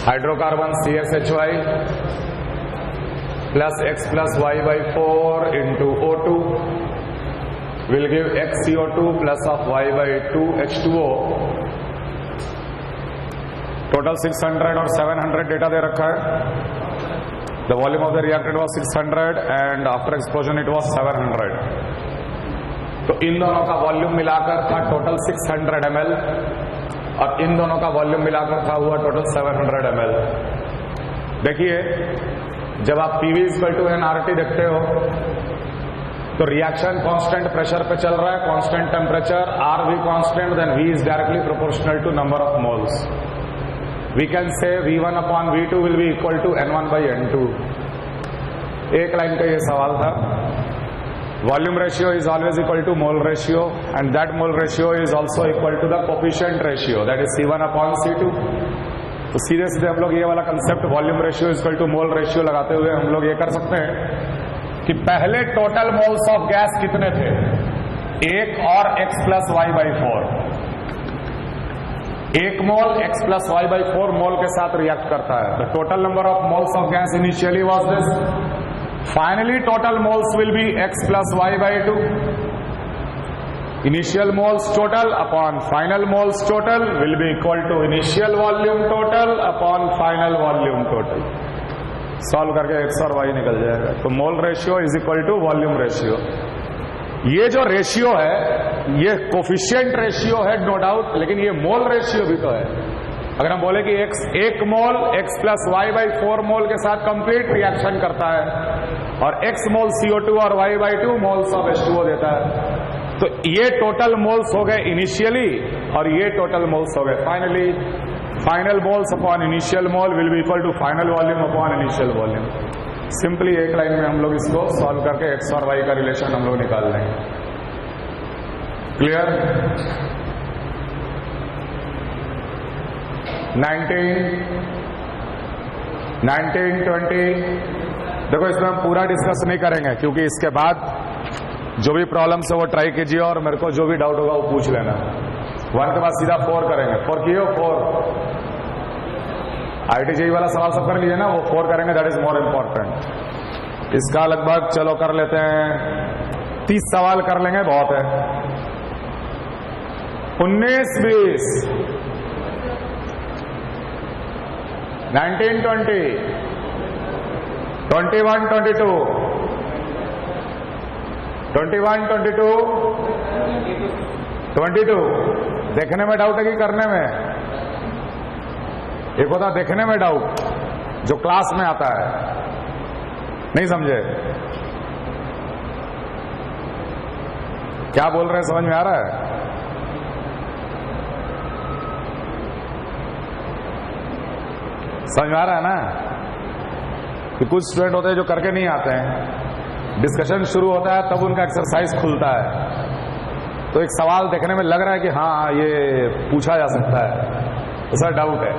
Hydrocarbon CSHY plus X plus Y by 4 into O2 will give X CO2 plus of Y by 2 H2O. Total 600 और 700 data दे रखा है. The volume of the reactant was 600 and after explosion it was 700. तो इन दोनों का volume मिलाकर था total 600 ml और इन दोनों का वॉल्यूम मिलाकर था हुआ टोटल 700 ml. देखिए, जब आप PV = nRT देखते हो तो रिएक्शन कांस्टेंट प्रेशर पे चल रहा है, कांस्टेंट टेम्परेचर, R भी constant, then V is directly proportional to number of moles. We can say V1 upon V2 will be equal to N1 by N2. एक line का ये सवाल था. Volume ratio is always equal to mole ratio and that mole ratio is also equal to the coefficient ratio, that is C1 upon C2. तो सीधे सीधे हम लोग ये वाला concept volume ratio equal to mole ratio लगाते हुए हम लोग ये कर सकते हैं कि पहले टोटल मोल्स ऑफ गैस कितने थे, 1 और X plus Y by 4. 1 mole X plus Y by 4 मोल के साथ रिएक्ट करता है. The total number of moles of gas initially was this. Finally total moles will be X plus Y by 2. Initial moles total upon final moles total will be equal to initial volume total upon final volume total. Solve करके X और Y निकल जाएगा. तो mole ratio is equal to volume ratio. ये जो ratio है ये coefficient ratio है नो डाउट, लेकिन ये मोल रेशियो भी तो है. अगर हम बोले कि एक मोल X plus Y by 4 मोल के साथ कंप्लीट रिएक्शन करता है और X मोल CO2 और Y by 2 moles of H2O देता है, तो ये टोटल मोल्स हो गए इनिशियली और ये टोटल मोल्स हो गए finally. Final moles upon initial mole will be equal to final volume upon initial volume. Simply एक लाइन में हम लोग इसको सॉल्व करके X और Y का रिलेशन हम लोग निकाल लेंगे. क्लियर? 19, 20. देखो, इसमें हम पूरा डिस्कस नहीं करेंगे क्योंकि इसके बाद जो भी प्रॉब्लम्स है वो ट्राई कीजिए और मेरे को जो भी डाउट होगा वो पूछ लेना. 1 के बाद सीधा 4 करेंगे. 4 किए हो? 4 IIT JEE वाला सवाल सब कर लीजिए ना, वो 4 करेंगे, दैट इज मोर इम्पोर्टेंट. इसका लगभग चलो कर लेते हैं 30 सवाल कर लेंगे, बहुत है. 19, 20, 19, 20, 21, 22, 21, 22, 22. देखने में डाउट है कि करने में? एक होता देखने में डाउट जो क्लास में आता है. नहीं समझे? क्या बोल रहे हैं, समझ में आ रहा है? समझ में आ रहा है ना कि कुछ स्टूडेंट होते हैं जो करके नहीं आते हैं. डिस्कशन शुरू होता है तब उनका एक्सरसाइज खुलता है, तो एक सवाल देखने में लग रहा है कि हाँ ये पूछा जा सकता है, ऐसा डाउट है.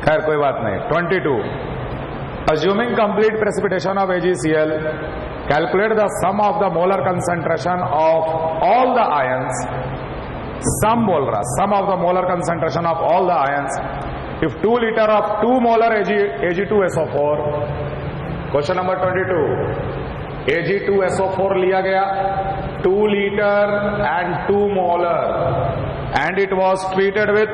खैर कोई बात नहीं. 22. Assuming complete precipitation of AgCl, calculate the sum of the molar concentration of all the ions. Sum बोल रहा, sum of the molar concentration of all the ions if 2 liter of 2 molar Ag2SO4. Question number 22. Ag2SO4 लिया गया 2 liter and 2 molar and it was treated with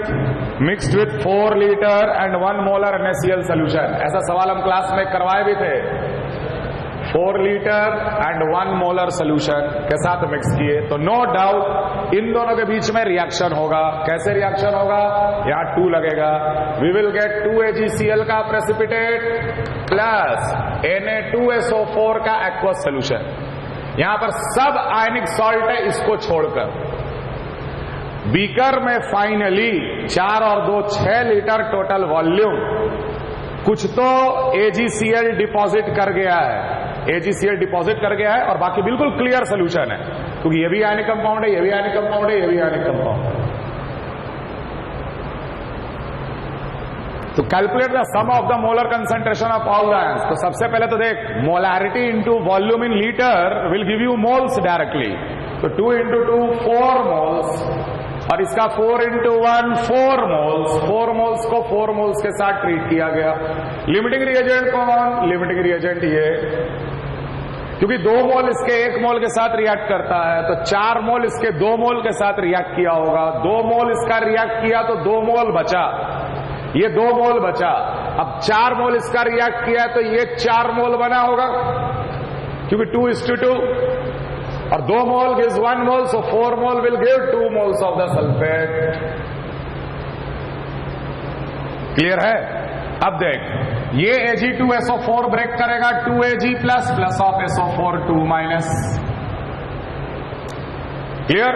mixed with 4 liter and 1 molar NaCl solution. ऐसा सवाल हम class में करवाए भी थे. 4 litre and 1 molar solution के साथ मिक्स किए, तो नो डाउट इन दोनों के बीच में रिएक्शन होगा. कैसे रिएक्शन होगा? यहाँ 2 लगेगा. वी विल गेट 2 AgCl का प्रेसिपिटेट प्लस Na2SO4 का एक्वस सोल्यूशन. यहां पर सब आयनिक सॉल्ट है इसको छोड़कर. बीकर में फाइनली 4 और 2 6 लीटर टोटल वॉल्यूम. कुछ तो AgCl डिपॉजिट कर गया है, AgCl डिपॉजिट कर गया है और बाकी बिल्कुल क्लियर सोल्यूशन है क्योंकि ये भी आयनिक कंपाउंड है, ये भी आयनिक कंपाउंड है, ये भी आयनिक कंपाउंड है. तो calculate the sum of the molar concentration of all the ions. तो सबसे पहले तो देख, molarity into volume in litre will give you moles directly. तो 2 into 2 4 मोल्स और इसका 4 into 1 4 मोल्स, 4 मोल्स को 4 मोल्स के साथ ट्रीट किया गया। लिमिटिंग रिएजेंट कौन? लिमिटिंग रिएजेंट ये, क्योंकि 2 मोल इसके 1 मोल के साथ रिएक्ट करता है, तो 4 मोल इसके 2 मोल के साथ रिएक्ट किया होगा। 2 मोल इसका रिएक्ट किया तो 2 मोल बचा, ये 2 मोल बचा। अब 4 मोल इसका रिएक्ट किया तो ये 4 मोल बना होगा, क्योंकि 2:2, और 2 mole gives 1 mole, so 4 mole will give 2 moles of the sulphate. Clear है? अब देख, ये Ag2SO4 ब्रेक करेगा 2Ag plus plus of SO4 2 minus. Clear?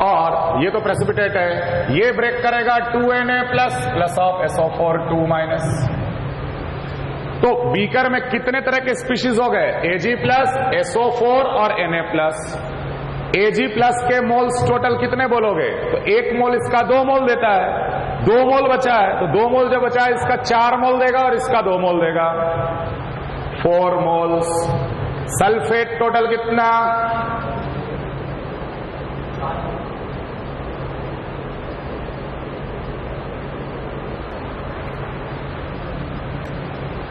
और ये तो प्रेसिपिटेट है, ये ब्रेक करेगा 2Na plus plus of SO4 2 minus. तो बीकर में कितने तरह के स्पीशीज हो गए? Ag प्लस, SO4 और Na प्लस। Ag प्लस के मोल्स टोटल कितने बोलोगे? तो 1 मोल इसका 2 मोल देता है, 2 मोल बचा है, तो 2 मोल जो बचा है इसका 4 मोल देगा और इसका 2 मोल देगा, 4 मोल्स। सल्फेट टोटल कितना?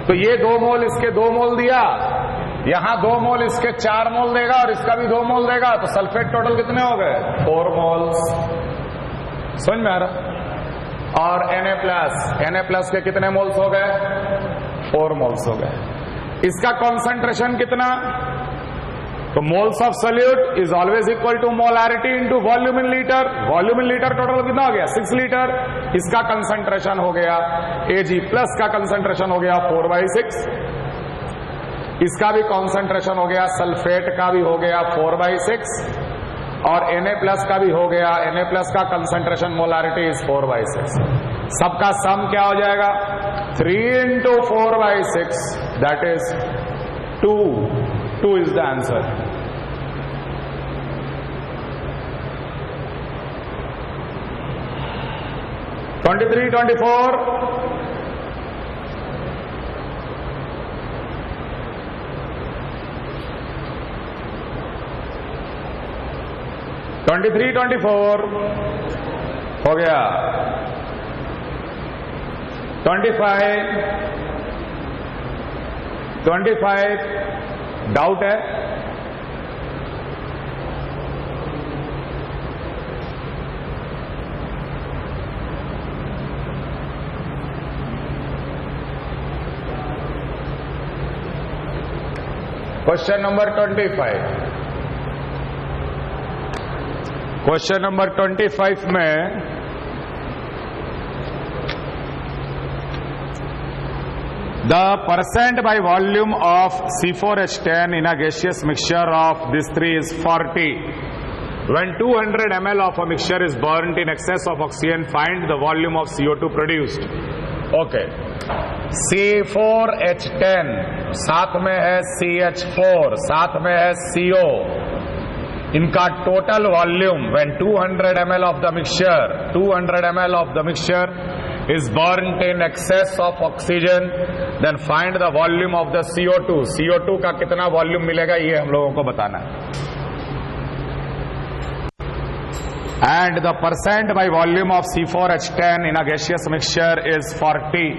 तो ये 2 मोल इसके 2 मोल दिया, यहां 2 मोल इसके 4 मोल देगा और इसका भी 2 मोल देगा, तो सल्फेट टोटल कितने हो गए? 4 मोल्स। समझ में आ रहा? और Na प्लस के कितने मोल्स हो गए? 4 मोल्स हो गए। इसका कॉन्सेंट्रेशन कितना? तो moles of solute is always equal to molarity into volume in litre. Volume in litre total कितना हो गया? 6 लीटर। इसका कंसंट्रेशन हो गया, Ag प्लस का कंसंट्रेशन हो गया 4/6। इसका भी कंसंट्रेशन हो गया, सल्फेट का भी हो गया 4/6, और Na प्लस का भी हो गया। Na प्लस का कंसंट्रेशन मोलारिटी इज 4/6। सबका सम क्या हो जाएगा? 3 into 4/6, that is 2 is the answer. (23, 24) हो गया। 25 डाउट है? Question number 25। क्वेश्चन नंबर 25 में the percent by volume of C4H10 in a gaseous mixture of these three is 40. When 200 ml of a mixture is burnt in excess of oxygen, find the volume of CO2 produced. Okay. C4H10, साथ में है CH4, साथ में है CO. इनका total volume when 200 ml of the mixture is burnt in excess of oxygen, then find the volume of the CO2. CO2 का कितना volume मिलेगा ये हम लोगों को बताना है। And the percent by volume of C4H10 in a gaseous mixture is 40.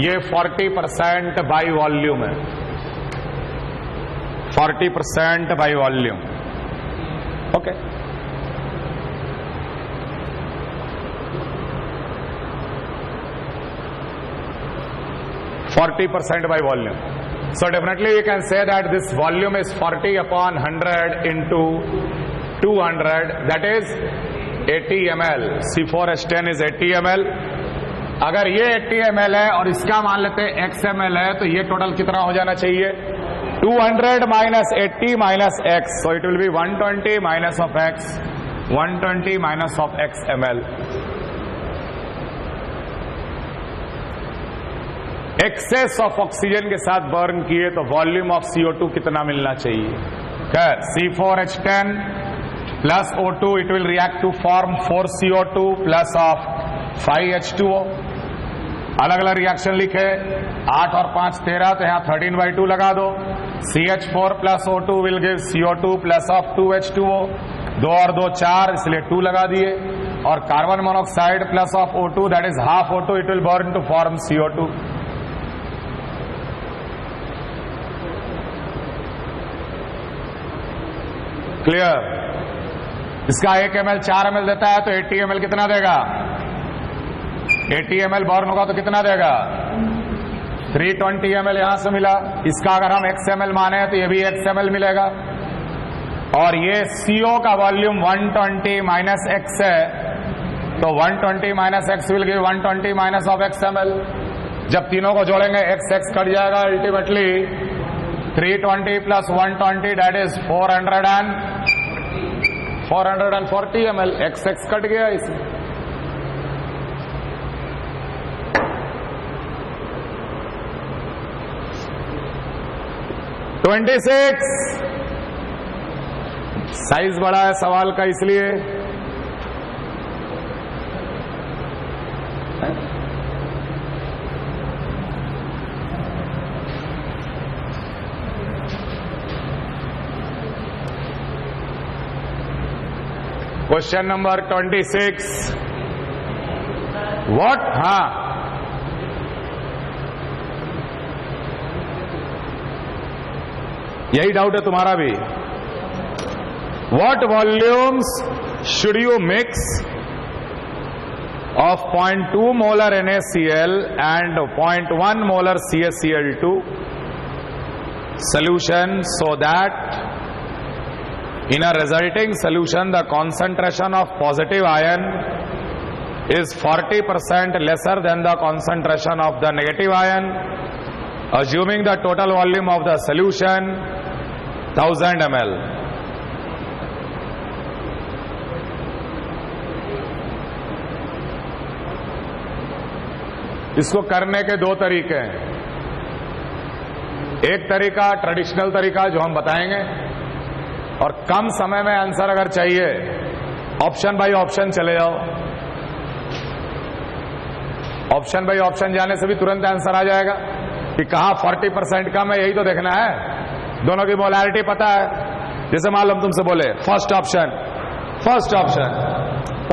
ये 40% by volume है, 40% by volume. Okay. (40% by volume). So definitely we can say that this volume is 40 upon 100 into 200, that is 80 ml. C4H10 is 80 ml. अगर ये 80 ml है और इसका मान लेते हैं x ml है, तो ये टोटल कितना हो जाना चाहिए? 200 minus 80 minus x, so it will be 120 minus of x, 120 minus of x ml. Excess of oxygen के साथ बर्न किए तो वॉल्यूम ऑफ CO2 कितना मिलना चाहिए? खैर, C4H10 plus O2, it will react to form 4CO2 plus of 5H2O. अलग अलग रिएक्शन लिखे, 8 और 5 13, तो यहाँ 13/2 लगा दो। CH4 plus O2 will give CO2 plus of 2H2O, 2 और 2 4, इसलिए 2 लगा दिए। और carbon monoxide plus of O2 that is half O2, it will burn to form CO2. Clear? इसका 1 ml 4 ml देता है तो 80 ml कितना देगा? 80 ml बर्न होगा तो कितना देगा? 320 ml यहां से मिला। इसका अगर हम XML माने तो ये भी XML मिलेगा। और ये CO का वॉल्यूम 120 माइनस X है, तो 120 minus X will give 120 minus of XML। जब तीनों को जोड़ेंगे X कट जाएगा, ultimately 320 plus 120 that is 440 ml। X cut गया इसमें। साइज बड़ा है सवाल का, इसलिए क्वेश्चन नंबर 26 व्हाट, हाँ यही डाउट है तुम्हारा भी। What volumes should you mix of 0.2 molar NaCl and 0.1 molar CaCl2 solution so that in a resulting solution the concentration of positive ion is 40% lesser than the concentration of the negative ion, assuming the total volume of the solution 1000 ml. इसको करने के दो तरीके हैं। एक तरीका traditional तरीका जो हम बताएंगे, और कम समय में आंसर अगर चाहिए ऑप्शन बाय ऑप्शन चले जाओ। ऑप्शन बाय ऑप्शन जाने से भी तुरंत आंसर आ जाएगा कि कहां 40% कम है, यही तो देखना है। दोनों की मोलारिटी पता है। जैसे मालूम तुमसे बोले first option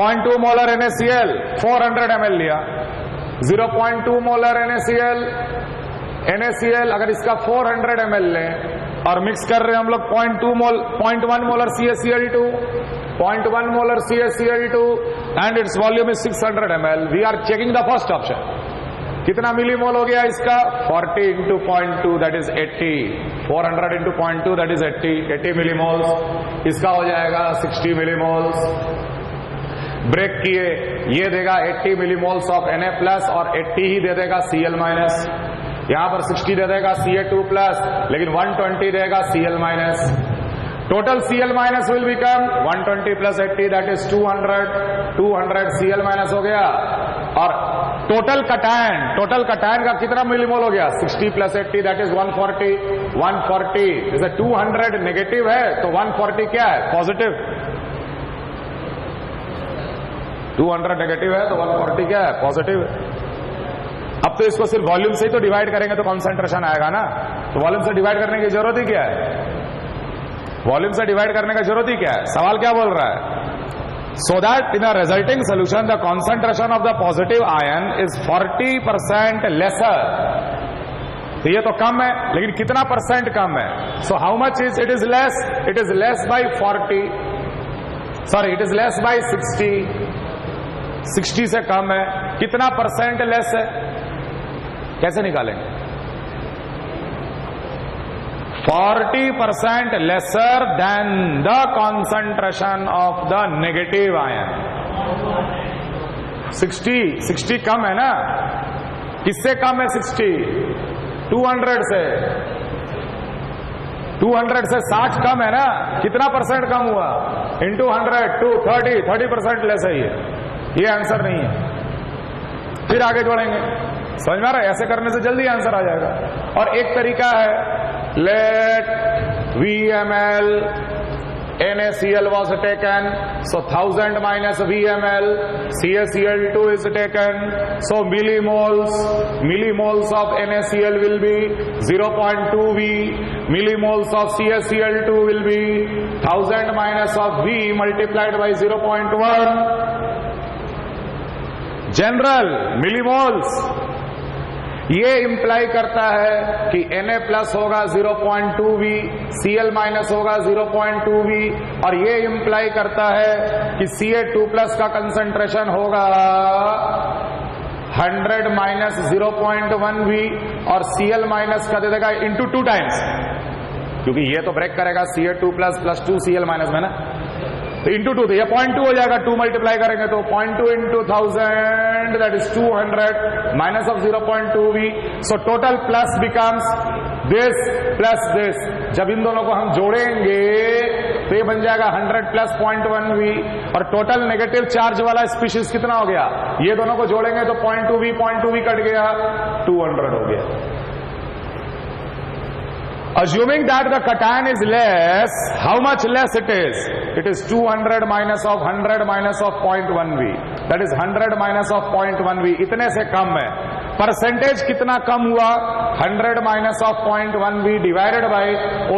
0.2 molar NaCl 400 ml लिया, 0.2 मोलर NaCl अगर इसका 400 ml लें और मिक्स कर रहे हैं हम लोग 0.1 molar CaCl2, 0.1 molar CaCl2 and its volume is 600 ml। We are checking the first option. कितना मिलीमोल हो गया इसका? 40 into 0.2 that is 80, 400 into 0.2 that is 80 millimoles. इसका हो जाएगा 60 मिलीमोल्स। ब्रेक किए, ये देगा 80 मिलीमोल्स ऑफ Na प्लस और 80 ही दे देगा Cl माइनस। यहां पर 60 दे देगा Ca2 प्लस, लेकिन 120 देगा Cl minus. Total Cl minus will become 120 plus 80 that is 200 Cl minus हो गया। और टोटल कटायन का कितना मिलीमोल हो गया? 60 प्लस 80 दैट इज 140। जैसे 200 नेगेटिव है तो 140 क्या है? पॉजिटिव। 200 नेगेटिव है तो 140 क्या है? पॉजिटिव। अब तो इसको सिर्फ वॉल्यूम से ही तो डिवाइड करेंगे तो कॉन्सेंट्रेशन आएगा ना। तो वॉल्यूम से डिवाइड करने की जरूरत ही क्या है? वॉल्यूम से डिवाइड करने का जरूरत ही क्या है? सवाल क्या बोल रहा है? so that in a resulting solution the concentration of the positive ion is 40% lesser। तो ये तो कम है, लेकिन कितना परसेंट कम है? so how much is it? Is less, it is less by 40, sorry it is less by 60 से कम है। कितना परसेंट लेस है? कैसे निकालेंगे? 40% lesser than the concentration of the negative ion। 60 कम है ना? किससे कम है 60? 200 से। 200 से 60 कम है ना? कितना परसेंट कम हुआ? इंटू 100 टू 30% लेस है ये आंसर नहीं है। फिर आगे जोड़ेंगे। समझ में आ रहा है? ऐसे करने से जल्दी आंसर आ जाएगा। और एक तरीका है, let VmL NaCl was taken, so 1000 minus VmL CaCl2 is taken, so millimoles of NaCl will be 0.2 V, millimoles of CaCl2 will be 1000 minus of V multiplied by 0.1, general millimoles, ये imply करता है कि Na plus होगा 0.2V, Cl minus होगा 0.2V, और ये imply करता है कि Ca2 प्लस का कंसंट्रेशन होगा 100 माइनस 0.1V, और Cl माइनस का दे देगा इंटू 2 टाइम्स, क्योंकि ये तो ब्रेक करेगा Ca2 प्लस 2 Cl माइनस में ना, तो इंटू 2, तो ये 0.2 हो जाएगा, 2 मल्टीप्लाई करेंगे तो 0.2 into 1000, that is 200 minus of 0.2V, so total plus becomes this plus this. जब इन दोनों को हम जोड़ेंगे तो ये बन जाएगा 100 प्लस 0.1V, और टोटल नेगेटिव चार्ज वाला स्पीशीज कितना हो गया, ये दोनों को जोड़ेंगे तो 0.2V कट गया, 200 हो गया। Assuming that the cation is less, how much less it is? It is 200 minus of 100 minus of 0.1V. That is 100 minus of 0.1V. इतने से कम है। परसेंटेज कितना कम हुआ? 100 minus of 0.1V divided by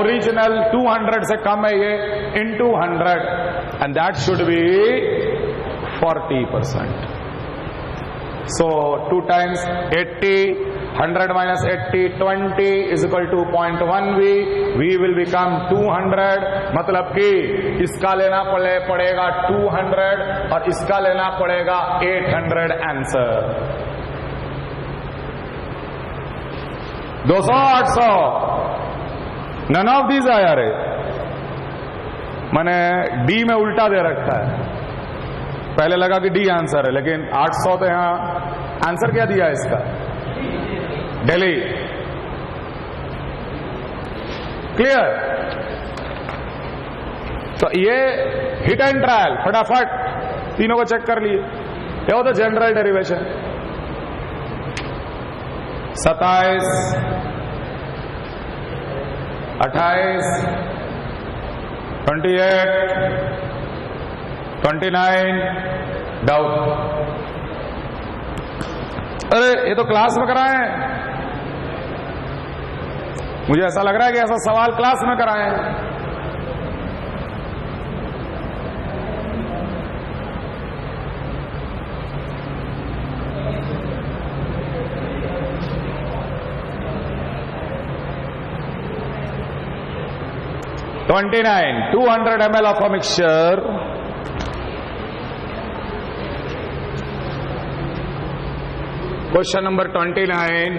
original 200 से कम है ये, into 100, and that should be 40%. So 2 times 80, 100 minus 80, 20 is equal to 0.1V. V will become 200, मतलब कि इसका लेना पड़ेगा 200 और इसका लेना पड़ेगा 800 आंसर। 200, 800, नन ऑफ दीज आया रे, मैंने डी में उल्टा दे रखा है, पहले लगा कि डी आंसर है, लेकिन 800 तो यहां आंसर क्या दिया है इसका, दिल्ली। क्लियर? तो ये हिट एंड ट्रायल, फटाफट तीनों को चेक कर लिए। क्या होता है जनरल डेरिवेशन? 27, 28, 28, 29, डाउट। अरे ये तो क्लास में कराए हैं, मुझे ऐसा लग रहा है कि ऐसा सवाल क्लास में कराए हैं। $29, 200 ml of a mixture, question number 29,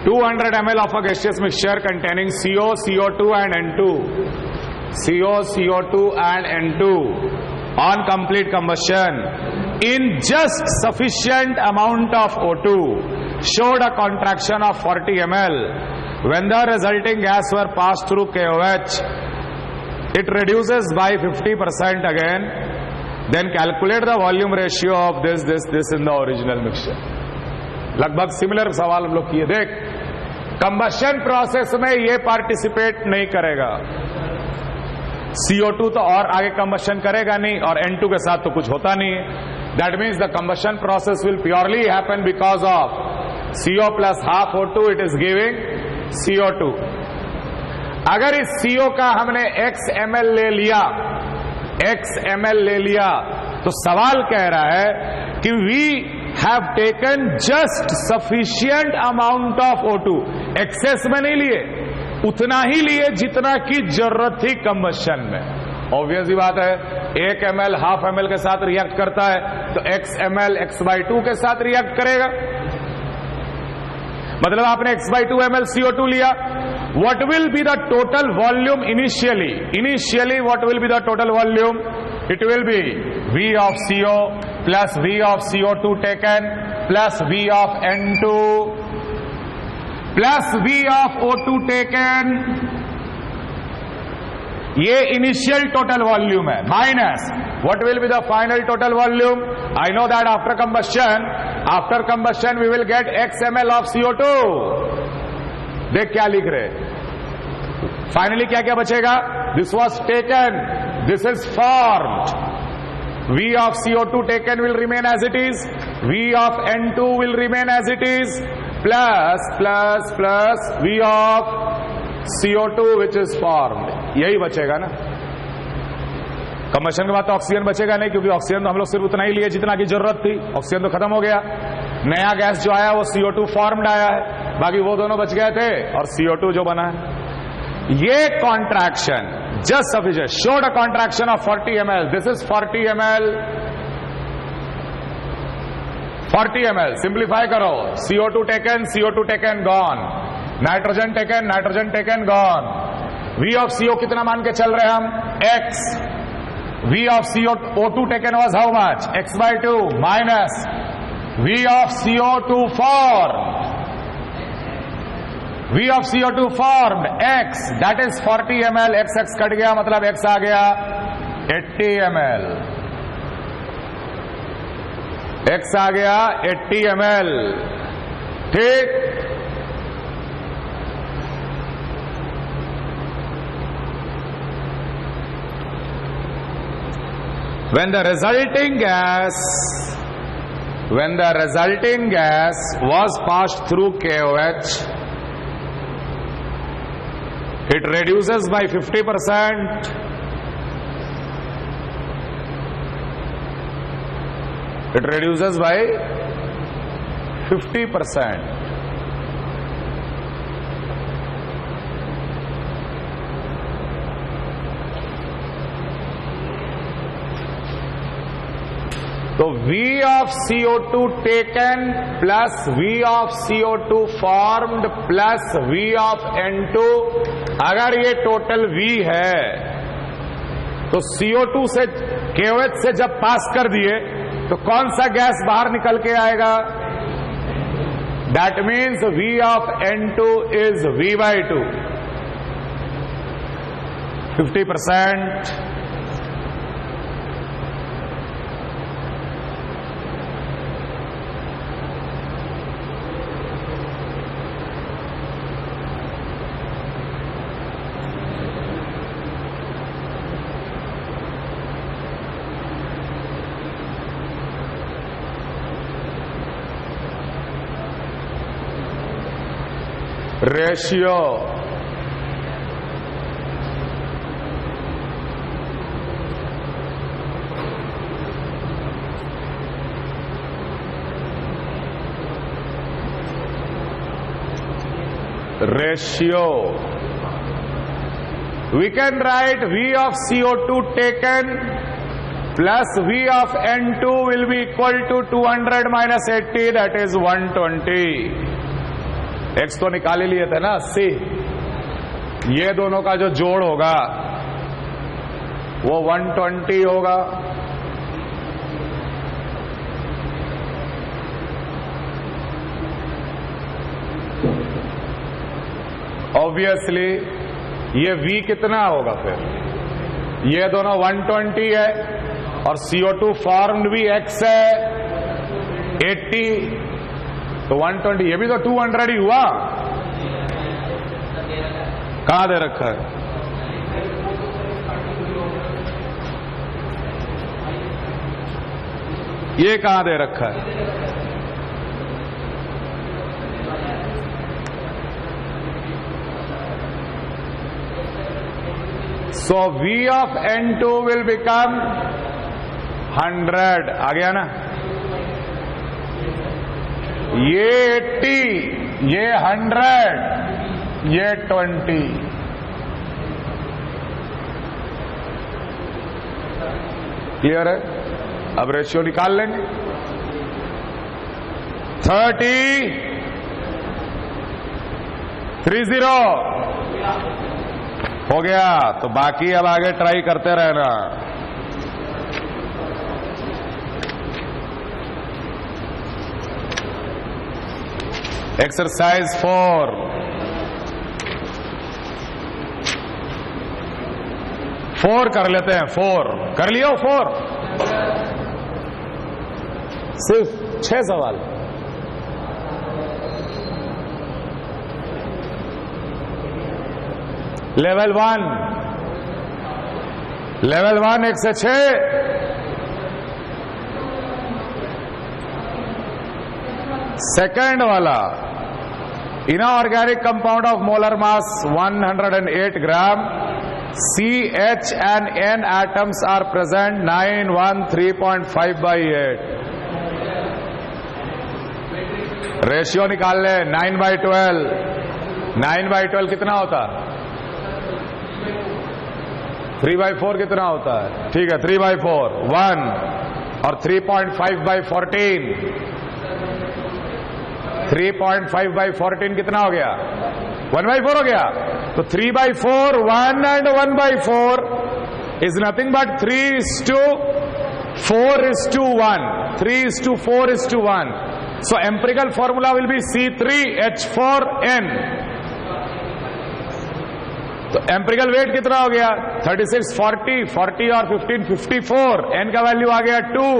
200 ml of a gaseous mixture containing CO, CO2 and N2, CO, CO2 and N2 on complete combustion in just sufficient amount of O2 showed a contraction of 40 ml. When the resulting gas were passed through KOH, it reduces by 50% again. Then calculate the volume ratio of this in the original mixture. लगभग similar सवाल हम लोग किए। देख, combustion process में ये participate नहीं करेगा, CO2 तो और आगे कंबशन करेगा नहीं, और N2 के साथ तो कुछ होता नहीं है। That means the combustion process will purely happen because of CO plus half O2, it is giving CO2। अगर इस CO का हमने x ml ले लिया, x ml ले लिया, तो सवाल कह रहा है कि we have taken just sufficient amount of O2, excess में नहीं लिए, उतना ही लिए जितना की जरूरत थी कंबशन में। ऑब्वियस ही बात है, 1 ml हाफ ml के साथ रिएक्ट करता है, तो x ml x/2 के साथ रिएक्ट करेगा। मतलब आपने x/2 ml CO2 लिया, what will be the total volume initially? Initially what will be the total volume? It will be V of CO plus V of CO2 taken plus V of N2 plus V of O2 taken, ये initial total volume है, minus what will be the final total volume? I know that after combustion we will get x ml of CO2। देख क्या लिख रहे, finally क्या क्या बचेगा? This was taken, this is formed, V of CO2 taken will remain as it is, V of N2 will remain as it is, plus V of CO2 which is formed, यही बचेगा ना। Combustion के बाद तो oxygen बचेगा नहीं, क्योंकि oxygen तो हम लोग सिर्फ उतना ही लिए जितना की जरूरत थी, ऑक्सीजन तो खत्म हो गया। नया गैस जो आया वो CO2 फॉर्म्ड आया है, बाकी वो दोनों बच गए थे और CO2 जो बना है। ये contraction just sufficient showed a contraction of 40 ml। This is 40 ml, 40 ml। Simplify करो, CO2 taken gone, nitrogen taken gone. V of CO कितना मान के चल रहे हैं हम? X। V of CO2 taken was how much? X by 2 minus V of CO2 formed. V of CO2 formed X, that is 40 ml। X cut गया, मतलब X आ गया 80 ml। X आ गया 80 ml। ठीक। When the resulting gas was passed through KOH, it reduces by 50%. It reduces by 50%. तो V of CO2 taken plus V of CO2 formed plus V of N2, अगर ये total V है तो CO2 से KOH से जब पास कर दिए तो कौन सा गैस बाहर निकल के आएगा? That means V of N2 is V by 2, 50%। Ratio we can write V of CO2 taken plus V of N2 will be equal to 200 minus 80, that is 120। X तो निकाल ही लिए थे ना 80, ये दोनों का जो जोड़ होगा वो 120 होगा। ऑब्वियसली ये V कितना होगा फिर? ये दोनों 120 है और CO2 फॉर्म्ड भी X है 80, तो 120, ये भी तो 200 ही हुआ। कहां दे रखा है? ये कहां दे रखा है? So V of N2 will become 100, आ गया ना? ये 80, ये 100, ये 20। क्लियर है? अब रेशियो निकाल लेंगे। 30, 30 हो गया। तो बाकी अब आगे ट्राई करते रहना। एक्सरसाइज 4, कर लेते हैं। 4 कर लियो। 4 सिर्फ 6 सवाल। लेवल 1, 1 से 6। सेकंड वाला, inorganic compound of molar mass 108 gram, C, H and N atoms are present. 9, 1, 3.5/8. Ratio निकाल ले. 9/12. 9/12 कितना होता है? 3/4 कितना होता है? ठीक है, 3/4 1 और 3.5/14. 3.5/14 कितना हो गया? 1/4 हो गया. तो 3/4, 1 and 1/4 is nothing but 3:4:1. 3:4:1. So empirical formula will be C3H4N. तो एम्पिरिकल वेट कितना हो गया? 36, 40, 40 और 15, 54. N का वैल्यू आ गया 2.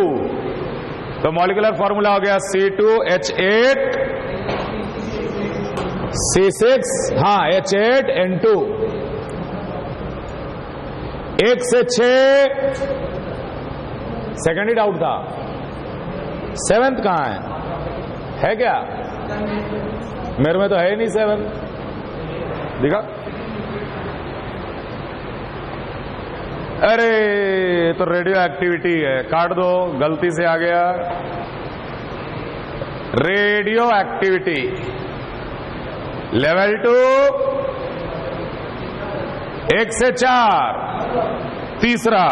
तो मॉलिक्यूलर फॉर्मूला हो गया C2H8 C6, हाँ H8N2. 1 से 6. सेकेंड ही डाउट था. 7th कहां है क्या? मेरे में तो है ही नहीं 7. दिखा. अरे तो रेडियो एक्टिविटी है, काट दो, गलती से आ गया. रेडियो एक्टिविटी लेवल 2 1 से 4. तीसरा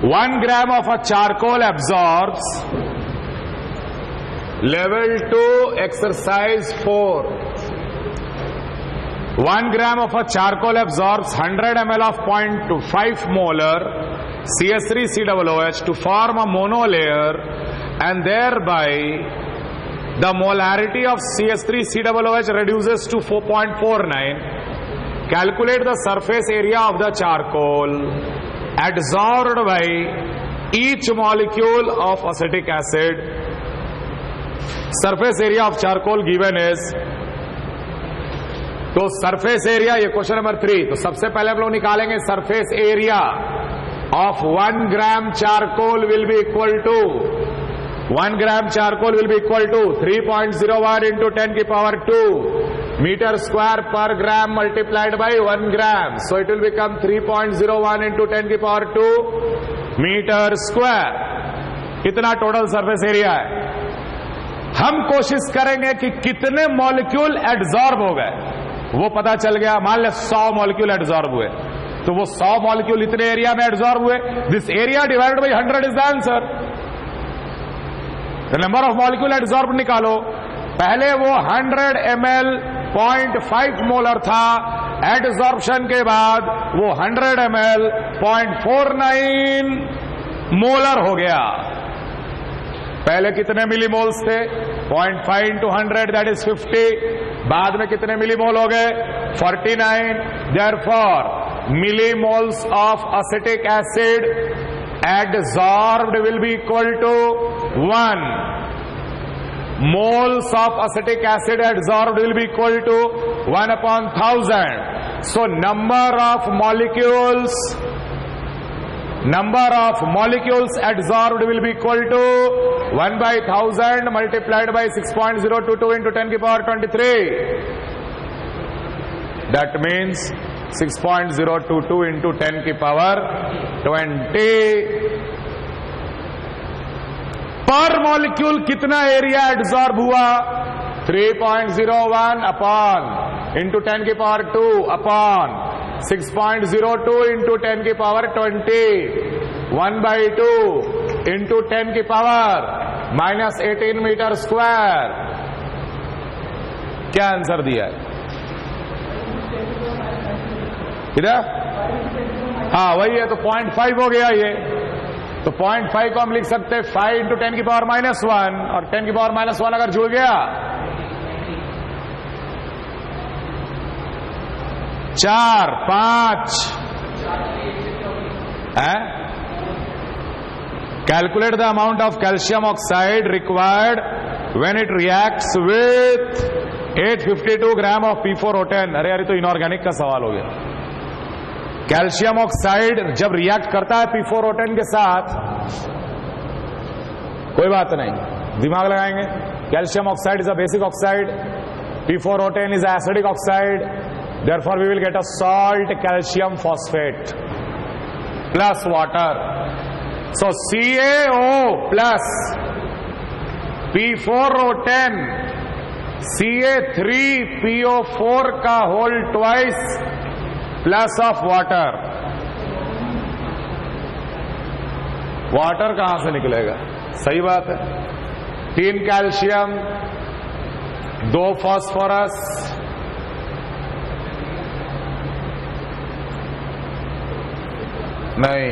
One gram of a charcoal absorbs. Level 2 exercise 4. 1 gram of a charcoal absorbs 100 ml of 0.5 molar CS3COOH to form a monolayer, and thereby the molarity of CS3COOH reduces to 4.49. Calculate the surface area of the charcoal adsorbed by each molecule of acetic acid. Surface area of charcoal given is. तो surface area, ये question number 3. तो सबसे पहले हम लोग निकालेंगे surface area of 1 gram charcoal will be equal to 1 gram charcoal will be equal to 3.01 into 10 की power 2 meter square per gram multiplied by 1 gram. So it will become 3.01 into 10 की power 2 meter square. कितना total surface area है? हम कोशिश करेंगे कि कितने molecule adsorb हो गए वो पता चल गया. मान ले 100 मॉलिक्यूल एडजॉर्ब हुए, तो वो 100 मॉलिक्यूल इतने एरिया में एडजॉर्ब हुए. This area divided by 100 is the answer. The number of molecule adsorb निकालो. पहले वो 100 ml 0.5 मोलर था, एडजॉर्प्शन के बाद वो 100 ml 0.49 मोलर हो गया. पहले कितने मिलीमोल्स थे? 0.5 into 100 दैट इज 50. बाद में कितने मिलीमोल हो गए? 49. Therefore millimoles of acetic acid adsorbed will be equal to 1. Moles of acetic acid adsorbed will be equal to 1 upon 1000. So number of molecules adsorbed will be equal to 1 by 1000 multiplied by 6.022 into 10 की power 23. That means 6.022 into 10 की power 20. पर molecule कितना area adsorb हुआ? 3.01 upon into 10 की power 2 upon 6.02 into 10 की power 20 1/2 into 10 की power -18 metre square. क्या answer दिया है? इधर हाँ वही है. तो 0.5 हो गया ये. तो 0.5 को हम लिख सकते हैं 5 इंटू 10 की पावर -1, और 10 की पावर -1 अगर जुड़ गया 4 5 है. Calculate the amount of calcium oxide required when it reacts with 852 gram of P4O10। अरे यार, तो इनऑर्गेनिक का सवाल हो गया। कैल्शियम ऑक्साइड जब रिएक्ट करता है P4O10 के साथ, कोई बात नहीं, दिमाग लगाएंगे। Calcium oxide is a basic oxide, P4O10 is acidic oxide, therefore we will get a salt calcium phosphate plus water. So CaO plus P4O10 Ca3PO4 का whole twice plus of water. Water कहां से निकलेगा? सही बात है, 3 calcium, 2 phosphorus, नहीं,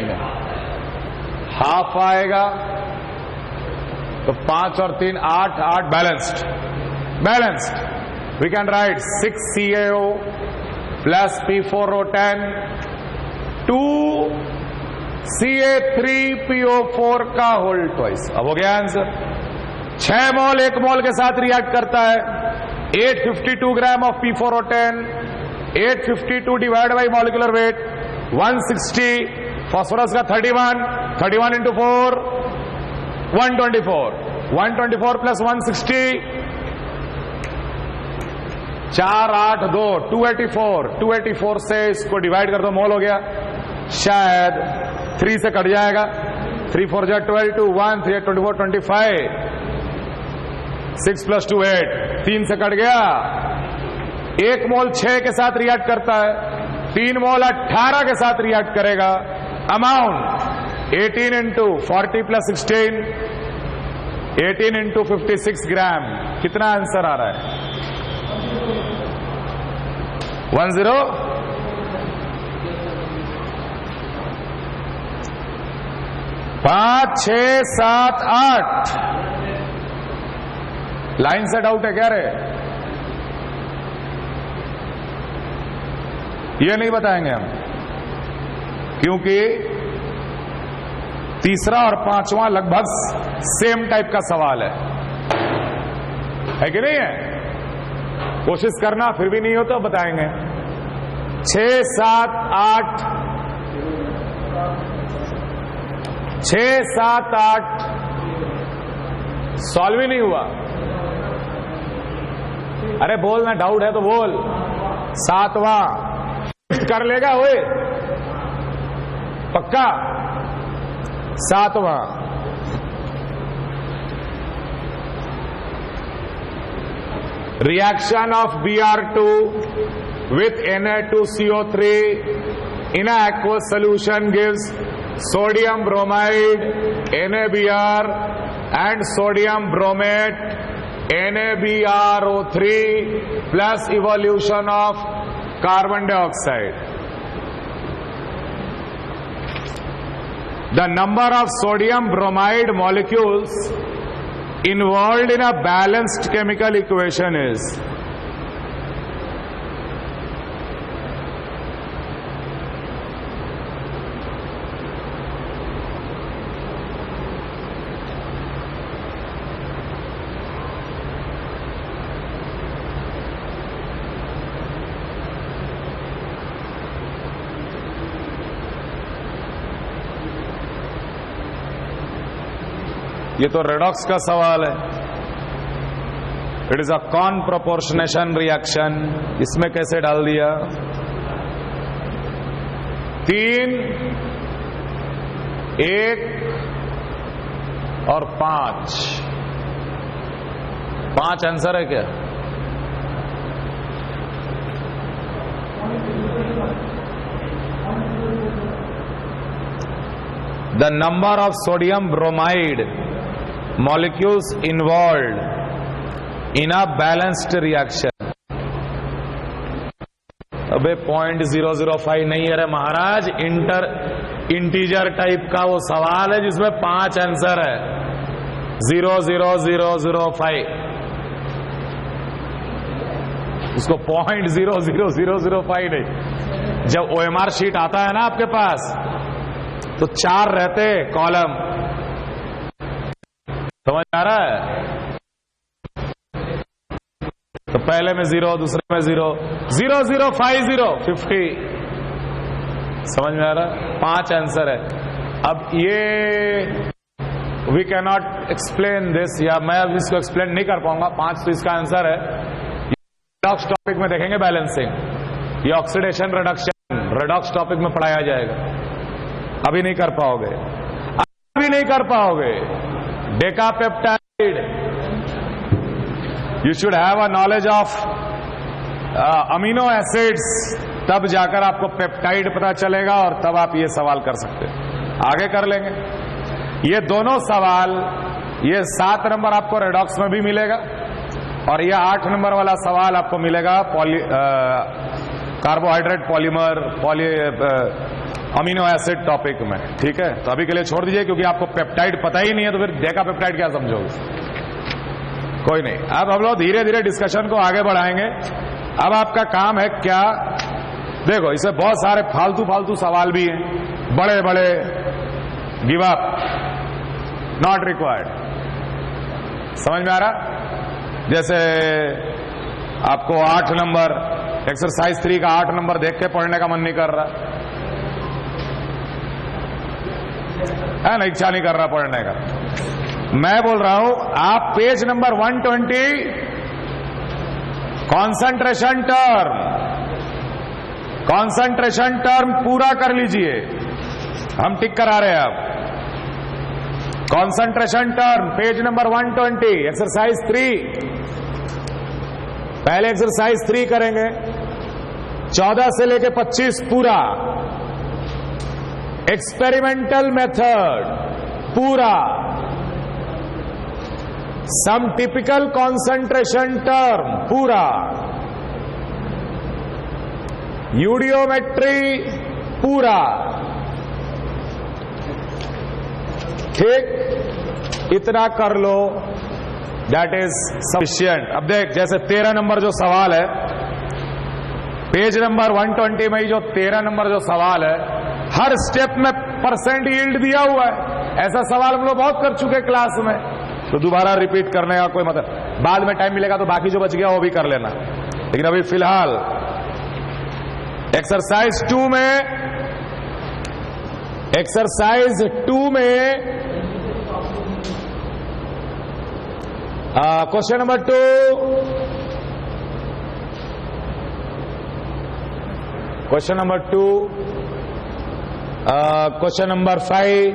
half आएगा तो 5 और 3 8, 8 balanced. We can write 6 CaO plus P4O10 2 Ca3PO4 का होल ट्वाइस। अब हो गया आंसर। 6 मोल 1 मोल के साथ रिएक्ट करता है। 852 gram of P4O10, 852 divide by molecular weight 160, phosphorus का 31 इंटू 4 124 प्लस 160 4 8 2 284 से इसको डिवाइड कर दो, मोल हो गया। शायद 3 से कट जाएगा, 3 4 जा 12 2 1 3 24 25 6 प्लस 2 8, 3 से कट गया। 1 मोल 6 के साथ रिएक्ट करता है, 3 मोल 18 के साथ रिएक्ट करेगा। अमाउंट 18 इंटू 40 प्लस 16 18 इंटू 56 ग्राम। कितना आंसर आ रहा है? 10 5 6 7 8। लाइन से डाउट है क्या रे? ये नहीं बताएंगे हम, क्योंकि तीसरा और 5वां लगभग सेम टाइप का सवाल है कि नहीं है? कोशिश करना, फिर भी नहीं हो तो बताएंगे। 6 7 8 सॉल्व ही नहीं हुआ। अरे बोल ना, डाउट है तो बोल। 7वां कर लेगा ओए, पक्का। 7वां reaction of Br2 with Na2CO3 in an aqueous solution gives sodium bromide NaBr and sodium bromate NaBrO3 plus evolution of carbon dioxide. The number of sodium bromide molecules involved in a balanced chemical equation is. ये तो redox का सवाल है। It is a comproportionation reaction. इसमें कैसे डाल दिया? 3 1 और 5 आंसर है क्या? The number of sodium bromide molecules involved in a balanced reaction. अबे 0.005 नहीं है रे महाराज, इंटीजर टाइप का वो सवाल है जिसमें 5 आंसर है। 0.00005 उसको 0.00005 नहीं। जब OMR शीट आता है ना आपके पास, तो 4 रहते कॉलम, समझ आ रहा है? तो पहले में 0, दूसरे में 0, 0 0 5 0 50। समझ में आ रहा? 5 आंसर है। अब ये वी कैनॉट एक्सप्लेन दिस, या मैं अब इसको एक्सप्लेन नहीं कर पाऊंगा। 5 तो इसका आंसर है। रेडॉक्स टॉपिक में देखेंगे बैलेंसिंग, ये ऑक्सीडेशन रिडक्शन रेडॉक्स टॉपिक में पढ़ाया जाएगा। अभी नहीं कर पाओगे, अभी नहीं कर पाओगे। Decapeptide, you should have a knowledge of amino acids, तब जाकर आपको पेप्टाइड पता चलेगा और तब आप ये सवाल कर सकते हैं। आगे कर लेंगे ये दोनों सवाल। ये 7 नंबर आपको रेडॉक्स में भी मिलेगा और ये 8 नंबर वाला सवाल आपको मिलेगा carbohydrate polymer amino acid topic में। ठीक है, तो अभी के लिए छोड़ दीजिए, क्योंकि आपको पेप्टाइड पता ही नहीं है तो फिर डेकापेप्टाइड क्या समझोगे? कोई नहीं। अब हम लोग धीरे धीरे डिस्कशन को आगे बढ़ाएंगे। अब आपका काम है क्या, देखो इसमें बहुत सारे फालतू फालतू सवाल भी हैं, बड़े बड़े। Give up, not required. समझ में आ रहा? जैसे आपको 8 नंबर एक्सरसाइज 3 का 8 नंबर देख के पढ़ने का मन नहीं कर रहा है ना, इच्छा नहीं कर रहा पढ़ने का। मैं बोल रहा हूं आप पेज नंबर 120 कंसंट्रेशन टर्म पूरा कर लीजिए। हम टिक करा रहे हैं अब। Concentration term page number 120 exercise 3। पहले एक्सरसाइज 3 करेंगे 14 से लेके 25 पूरा। एक्सपेरिमेंटल मेथड पूरा। सम टिपिकल कंसंट्रेशन टर्म पूरा। यूडियोमेट्री पूरा। ठीक, इतना कर लो, दैट इज सफिशिएंट। अब देख, जैसे 13 नंबर जो सवाल है पेज नंबर 120 में, जो 13 नंबर जो सवाल है, हर स्टेप में परसेंट यील्ड दिया हुआ है। ऐसा सवाल हम लोग बहुत कर चुके क्लास में, तो दोबारा रिपीट करने का कोई मतलब। बाद में टाइम मिलेगा तो बाकी जो बच गया वो भी कर लेना, लेकिन अभी फिलहाल एक्सरसाइज 2 में question number 2, question number 2, question number 5,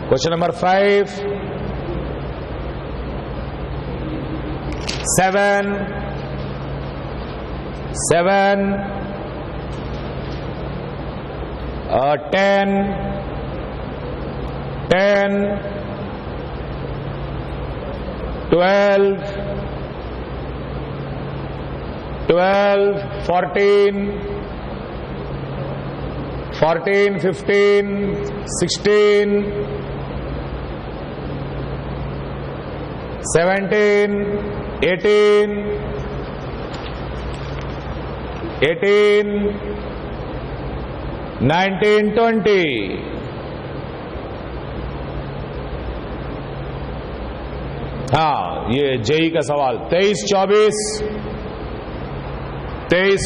question number 5, 7, 10, 12, 14, 15, 16, 17, 18, 19, 20। हाँ, ये जेई का सवाल 23,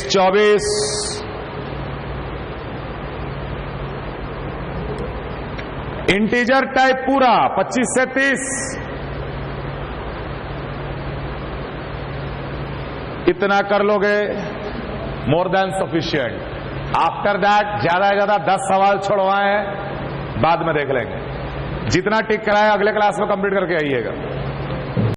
24। इंटीजर टाइप पूरा 25 से 30। इतना कर लोगे, more than sufficient. After that ज्यादा से ज्यादा 10 सवाल छोड़वाए हैं, बाद में देख लेंगे। जितना टिक कराए अगले क्लास में कंप्लीट करके आइएगा।